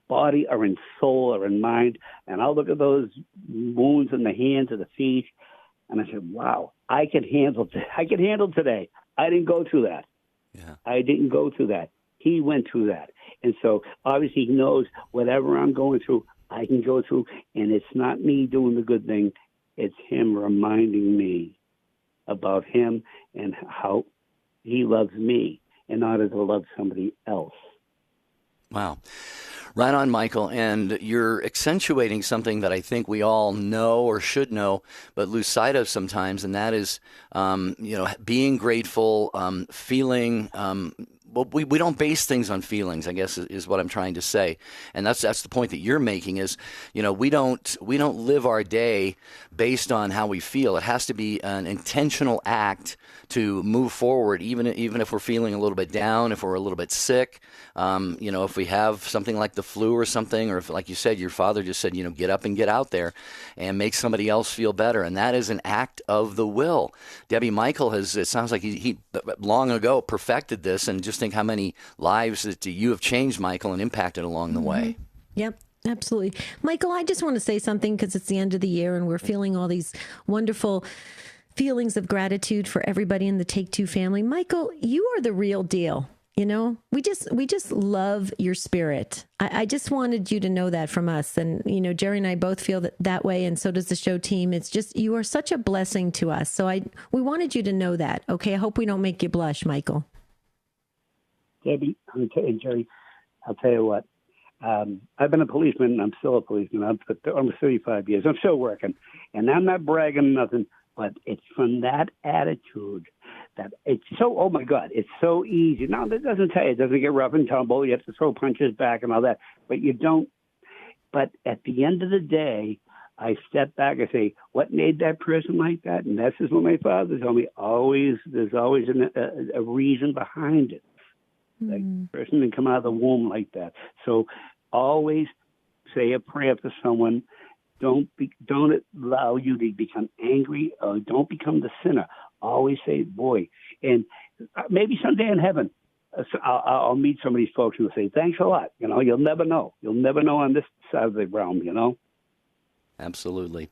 body or in soul or in mind, and I'll look at those wounds in the hands or the feet, and I said, wow, I can handle today. I didn't go through that. Yeah. I didn't go through that. He went through that. And so obviously he knows whatever I'm going through, I can go through, and it's not me doing the good thing. It's him reminding me about him and how he loves me in order to love somebody else. Wow. Right on, Michael. And you're accentuating something that I think we all know or should know, but lose sight of sometimes, and that is, being grateful, feeling. Well, we don't base things on feelings, I guess, is what I'm trying to say, and that's the point that you're making. Is we don't live our day based on how we feel. It has to be an intentional act to move forward, even if we're feeling a little bit down, if we're a little bit sick, if we have something like the flu or something, or if, like you said, your father just said, get up and get out there and make somebody else feel better, and that is an act of the will. Debbie, Michael it sounds like he long ago perfected this, and just think how many lives that you have changed, Michael, and impacted along the way. Yep. Absolutely. Michael, I just want to say something because it's the end of the year and we're feeling all these wonderful feelings of gratitude for everybody in the Take Two family. Michael, you are the real deal. We just love your spirit. I just wanted you to know that from us. And, Jerry and I both feel that way. And so does the show team. It's just, you are such a blessing to us. So we wanted you to know that. Okay. I hope we don't make you blush, Michael. Debbie, and Jerry, I'll tell you what. I've been a policeman, and I'm still a policeman. I'm 35 years. I'm still working. And I'm not bragging nothing, but it's from that attitude that it's so, oh, my God, it's so easy. Now, that doesn't tell you. It doesn't get rough and tumble. You have to throw punches back and all that. But you don't. But at the end of the day, I step back and say, what made that person like that? And that's just what my father told me. There's always a reason behind it. Like the person didn't come out of the womb like that. So always say a prayer for someone. Don't allow you to become angry, or don't become the sinner. Always say, boy. And maybe someday in heaven, I'll meet some of these folks who will say, thanks a lot. You'll never know. You'll never know on this side of the realm, Absolutely.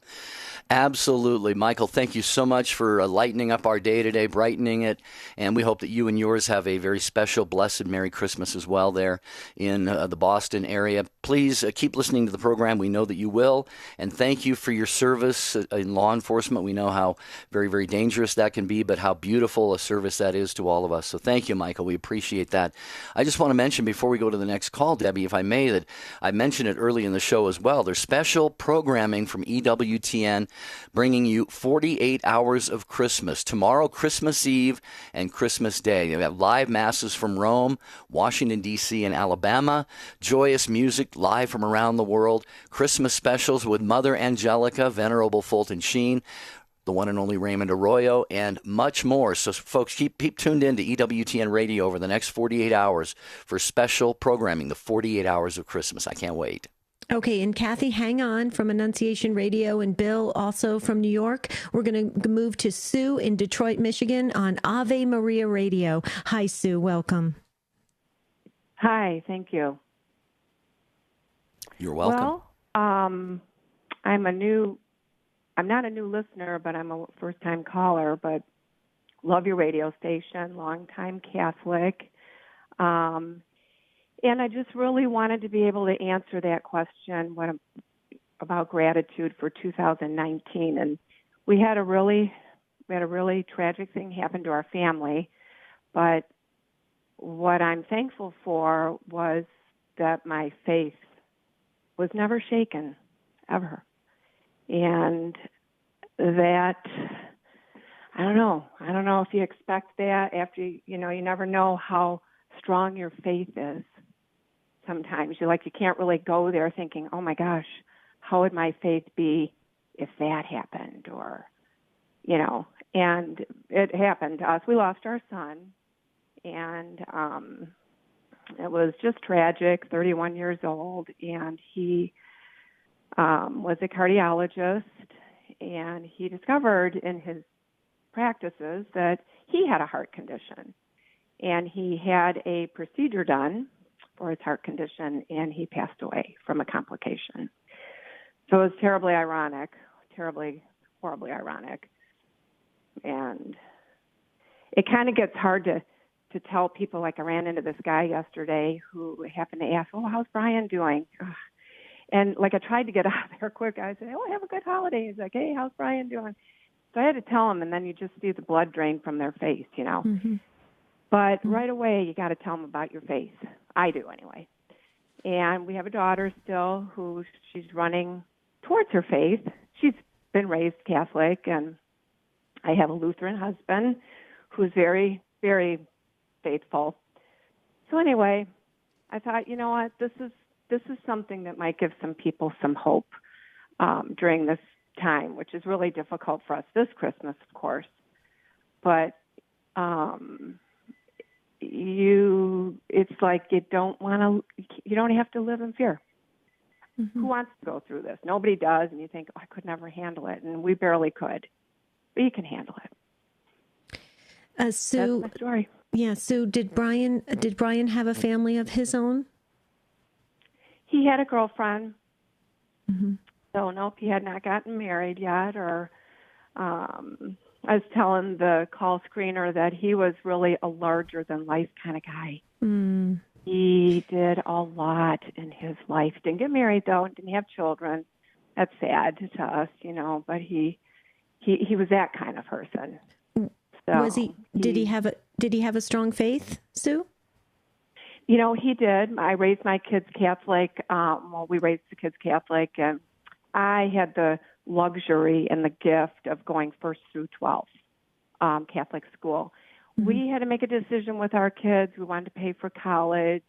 Absolutely. Michael, thank you so much for lightening up our day today, brightening it. And we hope that you and yours have a very special, blessed Merry Christmas as well there in the Boston area. Please keep listening to the program. We know that you will. And thank you for your service in law enforcement. We know how very, very dangerous that can be, but how beautiful a service that is to all of us. So thank you, Michael. We appreciate that. I just want to mention before we go to the next call, Debbie, if I may, that I mentioned it early in the show as well. There's special programming from EWTN bringing you 48 hours of Christmas. Tomorrow, Christmas Eve and Christmas Day. We have live masses from Rome, Washington, D.C., and Alabama. Joyous music live from around the world. Christmas specials with Mother Angelica, Venerable Fulton Sheen, the one and only Raymond Arroyo, and much more. So, folks, keep tuned in to EWTN Radio over the next 48 hours for special programming, the 48 hours of Christmas. I can't wait. Okay, and Kathy, hang on from Annunciation Radio, and Bill also from New York. We're going to move to Sue in Detroit, Michigan on Ave Maria Radio. Hi, Sue. Welcome. Hi, thank you. You're welcome. Well, I'm not a new listener, but I'm a first-time caller, but love your radio station, longtime Catholic. And I just really wanted to be able to answer that question about gratitude for 2019. And we had a really tragic thing happen to our family. But what I'm thankful for was that my faith was never shaken, ever. And that I don't know. I don't know if you expect that after, you never know how strong your faith is. Sometimes you can't really go there thinking, oh my gosh, how would my faith be if that happened? Or, and it happened to us. We lost our son, and it was just tragic, 31 years old, and he was a cardiologist, and he discovered in his practices that he had a heart condition, and he had a procedure done for his heart condition, and he passed away from a complication. So it was terribly ironic, horribly ironic. And it kind of gets hard to tell people. Like, I ran into this guy yesterday who happened to ask, oh, how's Brian doing? Ugh. And I tried to get out there quick. I said, oh, have a good holiday. He's like, hey, how's Brian doing? So I had to tell him, and then you just see the blood drain from their face, Mm-hmm. But right away, you got to tell them about your faith. I do anyway. And we have a daughter still who she's running towards her faith. She's been raised Catholic, and I have a Lutheran husband who's very, very faithful. So anyway, I thought, you know what, this is something that might give some people some hope during this time, which is really difficult for us this Christmas, of course. But it's like you don't have to live in fear. Mm-hmm. Who wants to go through this? Nobody does, and you think, oh, I could never handle it, and we barely could. But you can handle it. Sue, that's my story. Yeah, Sue, did Brian have a family of his own? He had a girlfriend. Mm-hmm. So nope, he had not gotten married yet. Or I was telling the call screener that he was really a larger than life kind of guy. Mm. He did a lot in his life. Didn't get married though. Didn't have children. That's sad to us, but he was that kind of person. So was he? Did he have a strong faith, Sue? He did. I raised my kids Catholic. We raised the kids Catholic, and I had the luxury and the gift of going 1st through 12th Catholic school. Mm-hmm. We had to make a decision with our kids. We wanted to pay for college.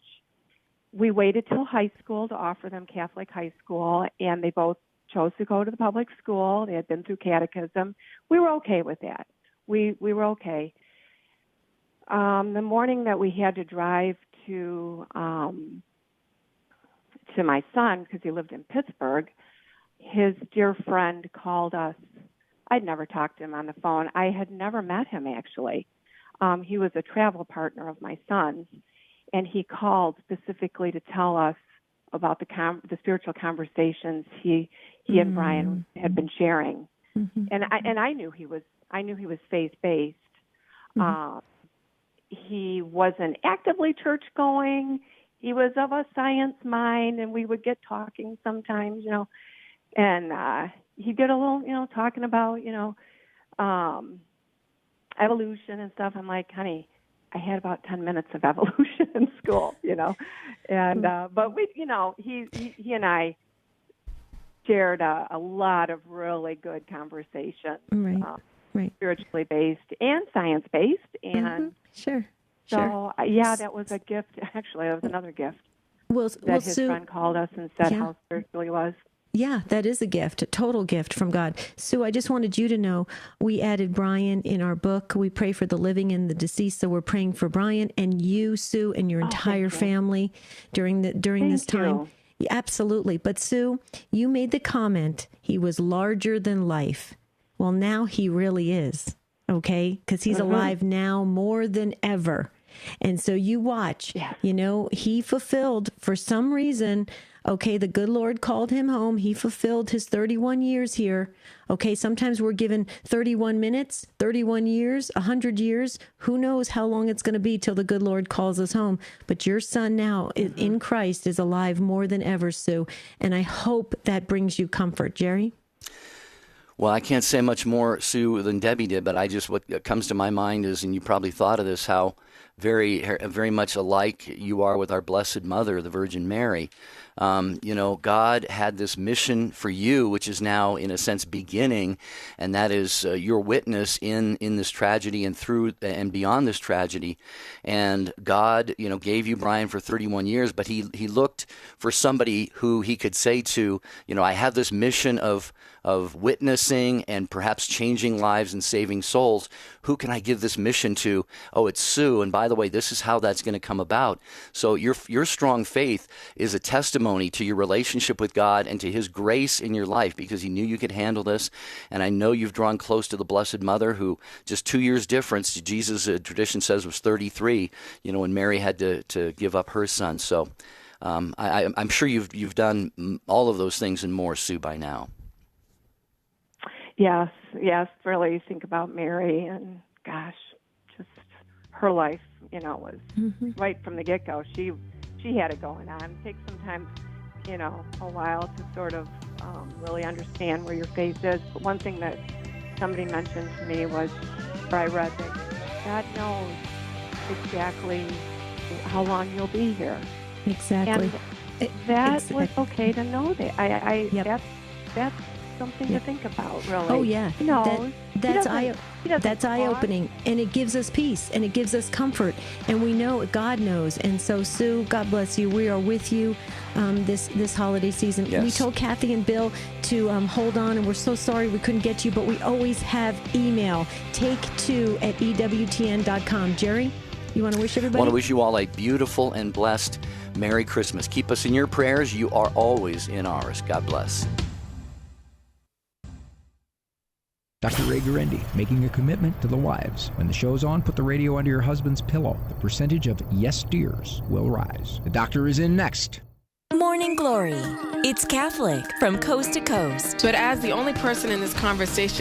We waited till high school to offer them Catholic high school, and they both chose to go to the public school. They had been through catechism. We were okay with that. We were okay. The morning that we had to drive to my son, because he lived in Pittsburgh, his dear friend called us. I'd never talked to him on the phone. I had never met him, actually. He was a travel partner of my son's, and he called specifically to tell us about the spiritual conversations he and Brian had been sharing. Mm-hmm. And I knew he was faith-based. Mm-hmm. He wasn't actively church-going. He was of a science mind, and we would get talking sometimes, and he'd get a little, talking about, evolution and stuff. I'm like, honey, I had about 10 minutes of evolution in school, and but we, he and I shared a lot of really good conversations. Right. Right. Spiritually based and science based, and mm-hmm. Sure. Yeah, that was a gift. Actually, that was another gift. That his Sue, friend called us and said how spiritual he was. Yeah, that is a gift, a total gift from God. Sue, I just wanted you to know we added Brian in our book. We pray for the living and the deceased, so we're praying for Brian and you, Sue, and your entire family during this time. Yeah, absolutely. But Sue, you made the comment he was larger than life. Well, now he really is, okay? Because he's alive now more than ever. And so you watch, he fulfilled for some reason, okay, the good Lord called him home. He fulfilled his 31 years here. Okay, sometimes we're given 31 minutes, 31 years, 100 years. Who knows how long it's going to be till the good Lord calls us home. But your son now in Christ is alive more than ever, Sue. And I hope that brings you comfort. Jerry? Well, I can't say much more, Sue, than Debbie did, but what comes to my mind is, and you probably thought of this, how very, very much alike you are with our Blessed Mother, the Virgin Mary. God had this mission for you, which is now, in a sense, beginning, and that is your witness in this tragedy and through and beyond this tragedy. And God, gave you Brian for 31 years, but he looked for somebody who he could say to, I have this mission of witnessing and perhaps changing lives and saving souls. Who can I give this mission to? Oh, it's Sue. And by the way, this is how that's going to come about. So your strong faith is a testimony to your relationship with God and to His grace in your life, because He knew you could handle this. And I know you've drawn close to the Blessed Mother, who just 2 years difference. Jesus, tradition says, was 33, when Mary had to give up her son. So I'm sure you've done all of those things and more, Sue, by now. Yes, really think about Mary, and gosh, just her life, was right from the get-go. She had it going on. It takes sometimes, a while to sort of really understand where your faith is. But one thing that somebody mentioned to me was, where I read that God knows exactly how long you'll be here. Exactly. And that was okay to know that. That's something to think about, really. Oh, yeah. He knows. That's eye-opening, and it gives us peace, and it gives us comfort, and we know God knows. And so, Sue, God bless you. We are with you this holiday season. Yes. We told Kathy and Bill to hold on, and we're so sorry we couldn't get you, but we always have email, take2@ewtn.com. Jerry, you want to wish everybody? I want to wish you all a beautiful and blessed Merry Christmas. Keep us in your prayers. You are always in ours. God bless. Dr. Ray Guarendi, making a commitment to the wives. When the show's on, put the radio under your husband's pillow. The percentage of yes dears will rise. The doctor is in next. Morning Glory. It's Catholic from coast to coast. But as the only person in this conversation